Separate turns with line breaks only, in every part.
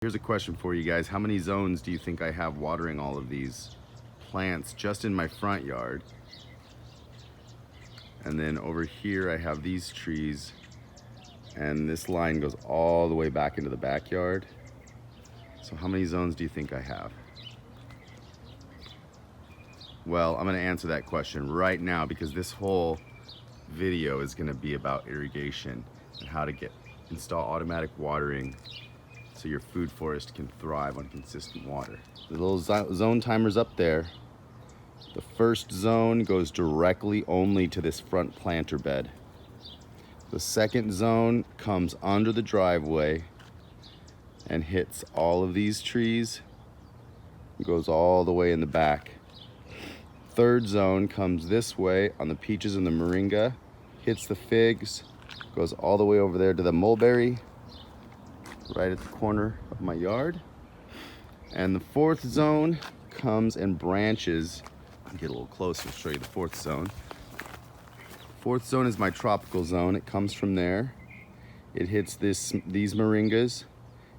Here's a question for you guys. How many zones do you think I have watering all of these plants just in my front yard? And then over here I have these trees, and this line goes all the way back into the backyard. So how many zones do you think I have? Well, I'm gonna answer that question right now because this whole video is gonna be about irrigation and how to install automatic watering so your food forest can thrive on consistent water. The little zone timer's up there. The first zone goes directly only to this front planter bed. The second zone comes under the driveway and hits all of these trees and goes all the way in the back. Third zone comes this way on the peaches and the moringa, hits the figs, goes all the way over there to the mulberry, right at the corner of my yard. And the fourth zone comes and branches. I'll get a little closer to show you the fourth zone. Fourth zone is my tropical zone. It comes from there. It hits these moringas,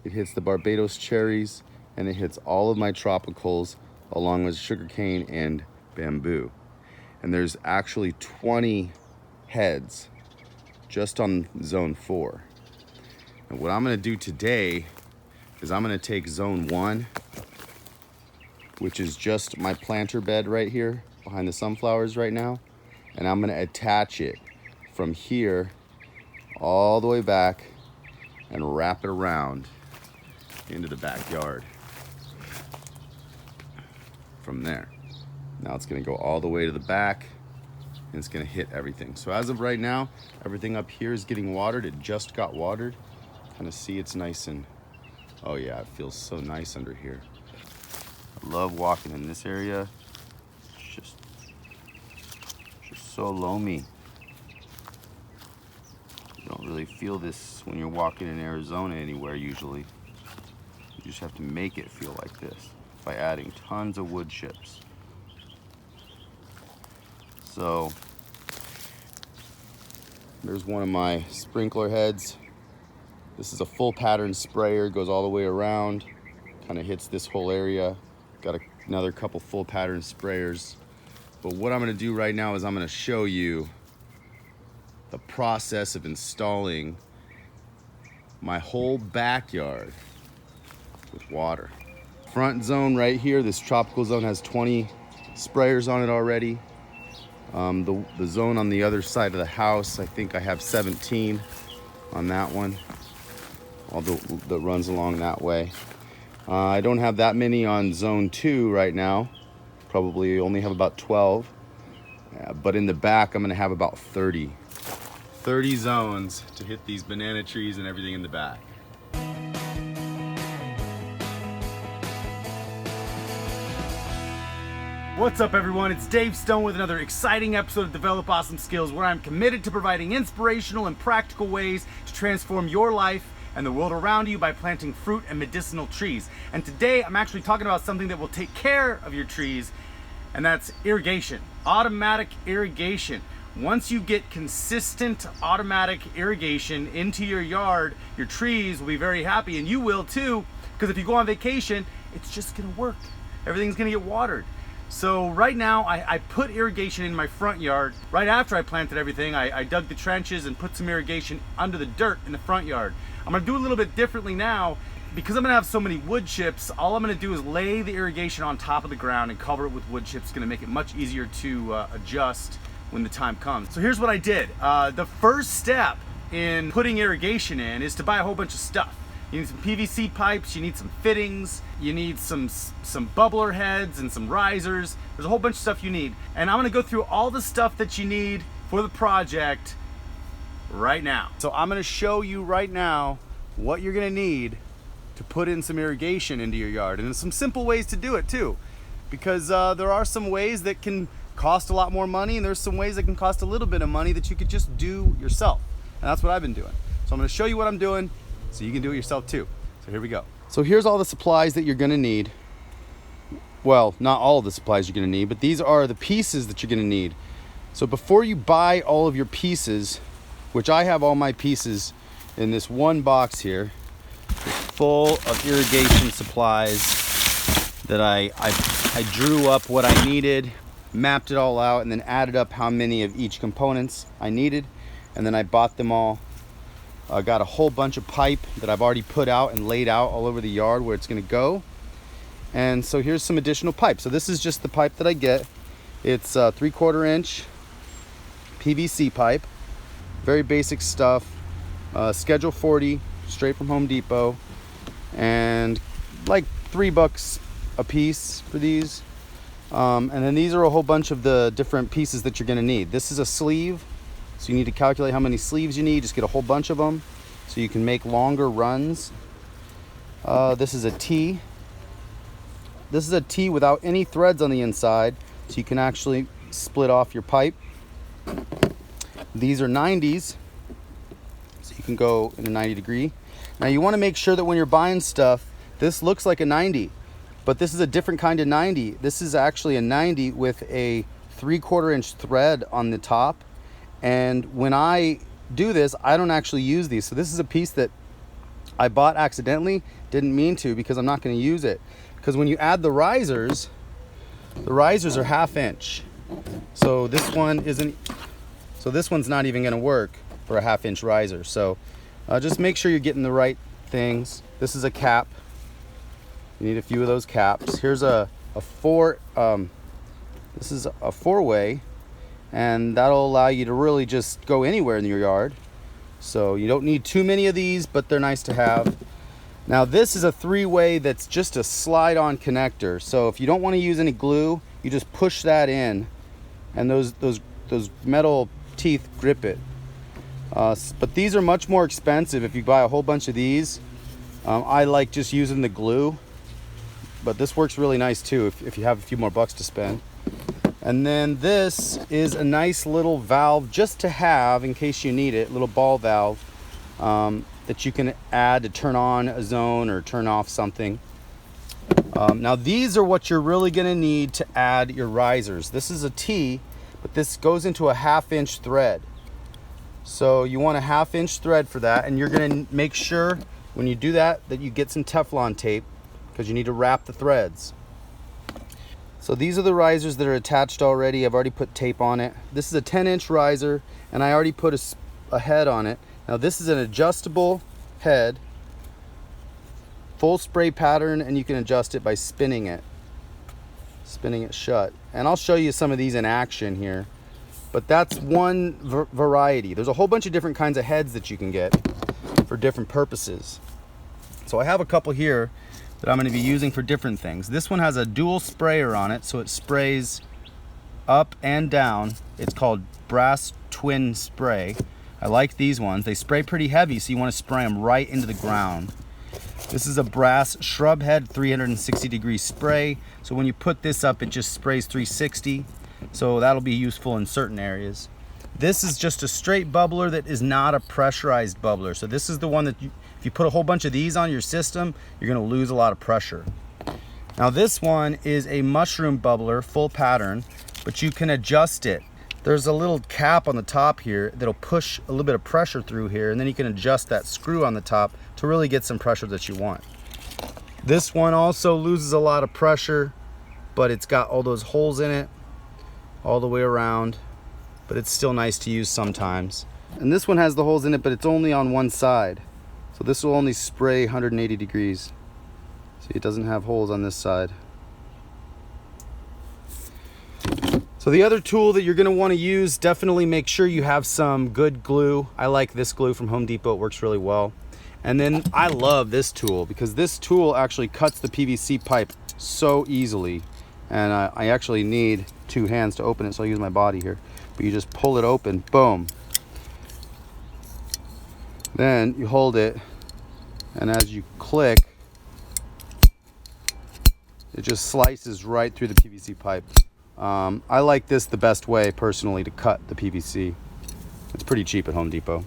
it hits the Barbados cherries, and it hits all of my tropicals along with sugarcane and bamboo. And there's actually 20 heads just on zone 4. And what I'm gonna do today is I'm gonna take zone 1, which is just my planter bed right here behind the sunflowers right now, and I'm gonna attach it from here all the way back and wrap it around into the backyard from there. Now it's gonna go all the way to the back and it's gonna hit everything. So as of right now, everything up here is getting watered. It just got watered. Kind of see it's nice and, oh yeah, it feels so nice under here. I love walking in this area. It's just so loamy. You don't really feel this when you're walking in Arizona anywhere usually. You just have to make it feel like this by adding tons of wood chips. So there's one of my sprinkler heads. This is a full pattern sprayer, goes all the way around, kind of hits this whole area. Got another couple full pattern sprayers. But what I'm gonna do right now is I'm gonna show you the process of installing my whole backyard with water. Front zone right here, this tropical zone has 20 sprayers on it already. The zone on the other side of the house, I think I have 17 on that one. That runs along that way. I don't have that many on zone 2 right now. Probably only have about 12. But in the back, I'm gonna have about 30 zones to hit these banana trees and everything in the back. What's up everyone, it's Dave Stone with another exciting episode of Develop Awesome Skills, where I'm committed to providing inspirational and practical ways to transform your life and the world around you by planting fruit and medicinal trees. And today I'm actually talking about something that will take care of your trees, and that's irrigation, automatic irrigation. Once you get consistent automatic irrigation into your yard, your trees will be very happy, and you will too, because if you go on vacation, it's just gonna work. Everything's gonna get watered. So right now I put irrigation in my front yard. Right after I planted everything, I dug the trenches and put some irrigation under the dirt in the front yard. I'm gonna do a little bit differently now. Because I'm gonna have so many wood chips, all I'm gonna do is lay the irrigation on top of the ground and cover it with wood chips. It's gonna make it much easier to adjust when the time comes. So here's what I did. The first step in putting irrigation in is to buy a whole bunch of stuff. You need some PVC pipes, you need some fittings, you need some bubbler heads and some risers. There's a whole bunch of stuff you need. And I'm gonna go through all the stuff that you need for the project right now. So I'm gonna show you right now what you're gonna need to put in some irrigation into your yard. And there's some simple ways to do it too. Because there are some ways that can cost a lot more money, and there's some ways that can cost a little bit of money that you could just do yourself. And that's what I've been doing. So I'm gonna show you what I'm doing so you can do it yourself too. So here we go. So here's all the supplies that you're gonna need. Well, not all of the supplies you're gonna need, but these are the pieces that you're gonna need. So before you buy all of your pieces, which I have all my pieces in this one box here, full of irrigation supplies that I drew up what I needed, mapped it all out, and then added up how many of each components I needed, and then I bought them all. I got a whole bunch of pipe that I've already put out and laid out all over the yard where it's going to go. And so here's some additional pipe. So this is just the pipe that I get. It's a 3/4 inch PVC pipe, very basic stuff, Schedule 40, straight from Home Depot, and like $3 a piece for these. And then these are a whole bunch of the different pieces that you're going to need. This is a sleeve, so you need to calculate how many sleeves you need. Just get a whole bunch of them so you can make longer runs. This is a T. This is a T without any threads on the inside, so you can actually split off your pipe. These are 90s, so you can go in a 90 degree. Now you want to make sure that when you're buying stuff, this looks like a 90, but this is a different kind of 90. This is actually a 90 with a 3/4 inch thread on the top. And when I do this, I don't actually use these. So this is a piece that I bought accidentally, didn't mean to, because I'm not going to use it. Because when you add the risers are 1/2 inch. So this one isn't, so this one's not even going to work for a 1/2 inch riser. So just make sure you're getting the right things. This is a cap. You need a few of those caps. Here's this is a 4-way, and that'll allow you to really just go anywhere in your yard. So you don't need too many of these, but they're nice to have. Now this is a 3-way that's just a slide-on connector. So if you don't want to use any glue, you just push that in, and those metal teeth grip it. But these are much more expensive if you buy a whole bunch of these. I like just using the glue, but this works really nice too if you have a few more bucks to spend. And then this is a nice little valve just to have in case you need it, little ball valve that you can add to turn on a zone or turn off something. Now these are what you're really going to need to add your risers. This is a T, but this goes into a 1/2 inch thread. So you want a 1/2 inch thread for that, and you're going to make sure when you do that you get some Teflon tape, because you need to wrap the threads. So these are the risers that are attached already. I've already put tape on it. This is a 10-inch riser, and I already put a head on it. Now this is an adjustable head, full spray pattern, and you can adjust it by spinning it shut. And I'll show you some of these in action here. But that's one variety. There's a whole bunch of different kinds of heads that you can get for different purposes. So I have a couple here that I'm going to be using for different things. This one has a dual sprayer on it, so it sprays up and down. It's called brass twin spray. I like these ones. They spray pretty heavy, so you want to spray them right into the ground. This is a brass shrub head 360 degree spray. So when you put this up, it just sprays 360. So that'll be useful in certain areas. This is just a straight bubbler that is not a pressurized bubbler. So this is the one that if you put a whole bunch of these on your system, you're going to lose a lot of pressure. Now this one is a mushroom bubbler, full pattern, but you can adjust it. There's a little cap on the top here that'll push a little bit of pressure through here, and then you can adjust that screw on the top to really get some pressure that you want. This one also loses a lot of pressure, but it's got all those holes in it all the way around, but it's still nice to use sometimes. And this one has the holes in it, but it's only on one side. So this will only spray 180 degrees. See, it doesn't have holes on this side. So the other tool that you're going to want to use, definitely make sure you have some good glue. I like this glue from Home Depot. It works really well. And then I love this tool because this tool actually cuts the PVC pipe so easily. And I actually need 2 hands to open it, so I'll use my body here. But you just pull it open, boom. Then you hold it, and as you click, it just slices right through the PVC pipe. I like this the best way personally to cut the PVC. It's pretty cheap at Home Depot.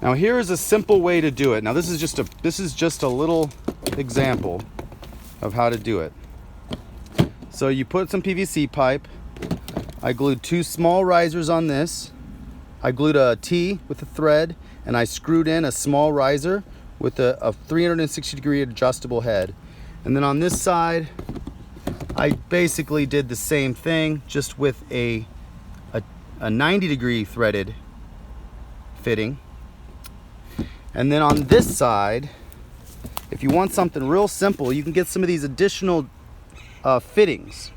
Now here is a simple way to do it. Now this is just a little example of how to do it. So you put some PVC pipe. I glued 2 small risers on this. I glued a T with a thread, and I screwed in a small riser with a 360-degree adjustable head. And then on this side, I basically did the same thing, just with a 90-degree threaded fitting. And then on this side, if you want something real simple, you can get some of these additional fittings.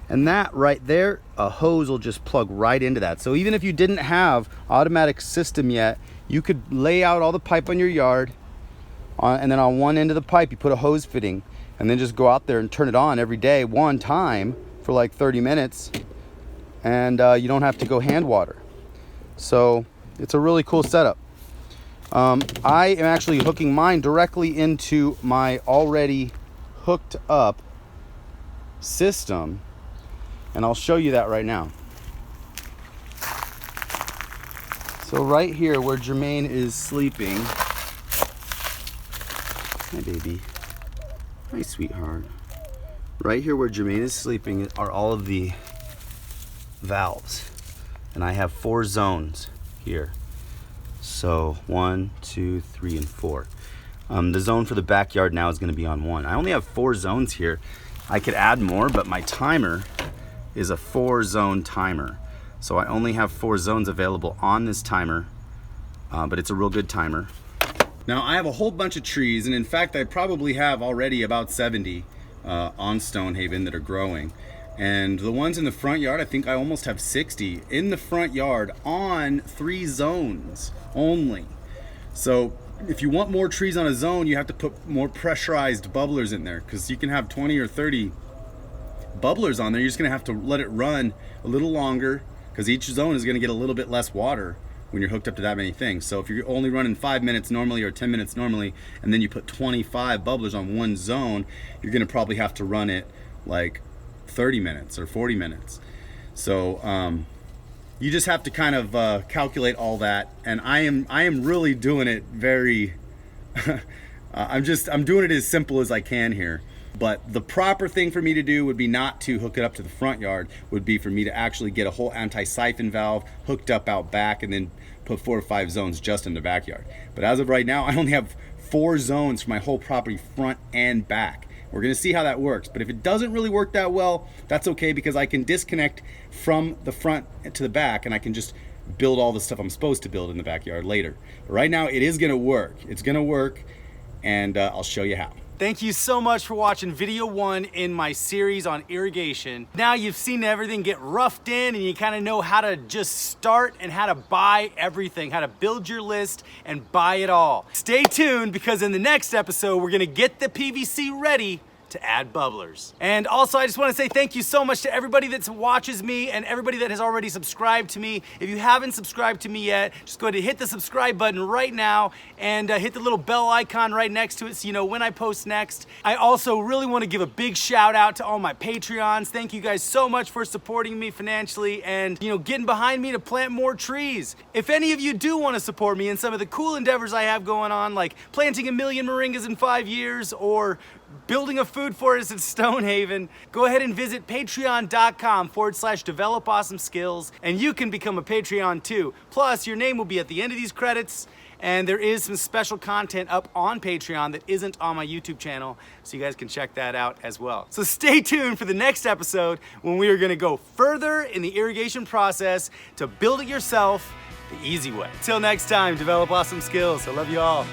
And that right there, a hose will just plug right into that. So even if you didn't have automatic system yet, you could lay out all the pipe on your yard, and then on one end of the pipe, you put a hose fitting, and then just go out there and turn it on every day, one time for like 30 minutes, and you don't have to go hand water. So it's a really cool setup. I am actually hooking mine directly into my already hooked up system, and I'll show you that right now. So right here where Jermaine is sleeping, hi baby, hi sweetheart. Right here where Jermaine is sleeping are all of the valves, and I have 4 zones here. So 1, 2, 3, and 4. The zone for the backyard now is going to be on 1. I only have 4 zones here. I could add more, but my timer is a 4-zone timer. So I only have 4 zones available on this timer, but it's a real good timer. Now I have a whole bunch of trees, and in fact I probably have already about 70 on Stonehaven that are growing. And the ones in the front yard, I think I almost have 60 in the front yard on 3 zones only. So if you want more trees on a zone, you have to put more pressurized bubblers in there, because you can have 20 or 30 bubblers on there. You're just gonna have to let it run a little longer, because each zone is gonna get a little bit less water when you're hooked up to that many things. So if you're only running 5 minutes normally or 10 minutes normally, and then you put 25 bubblers on one zone, you're gonna probably have to run it like 30 minutes or 40 minutes. So you just have to kind of calculate all that, and I am really doing it very I'm doing it as simple as I can here. But the proper thing for me to do would be not to hook it up to the front yard, would be for me to actually get a whole anti-siphon valve hooked up out back, and then put 4 or 5 zones just in the backyard. But as of right now, I only have 4 zones for my whole property, front and back. We're gonna see how that works, but if it doesn't really work that well, that's okay, because I can disconnect from the front to the back, and I can just build all the stuff I'm supposed to build in the backyard later. But right now, it is gonna work. It's gonna work, and I'll show you how. Thank you so much for watching video 1 in my series on irrigation. Now you've seen everything get roughed in, and you kind of know how to just start and how to buy everything, how to build your list and buy it all. Stay tuned, because in the next episode, we're gonna get the PVC ready to add bubblers. And also, I just want to say thank you so much to everybody that watches me and everybody that has already subscribed to me. If you haven't subscribed to me yet, just go ahead and hit the subscribe button right now, and hit the little bell icon right next to it so you know when I post next. I also really want to give a big shout out to all my Patreons. Thank you guys so much for supporting me financially and, you know, getting behind me to plant more trees. If any of you do want to support me in some of the cool endeavors I have going on, like planting 1 million moringas in 5 years, or building a food forest at Stonehaven, go ahead and visit patreon.com/developawesomeskills, and you can become a Patreon too. Plus, your name will be at the end of these credits, and there is some special content up on Patreon that isn't on my YouTube channel, so you guys can check that out as well. So stay tuned for the next episode, when we are gonna go further in the irrigation process to build it yourself the easy way. Till next time, develop awesome skills. I love you all.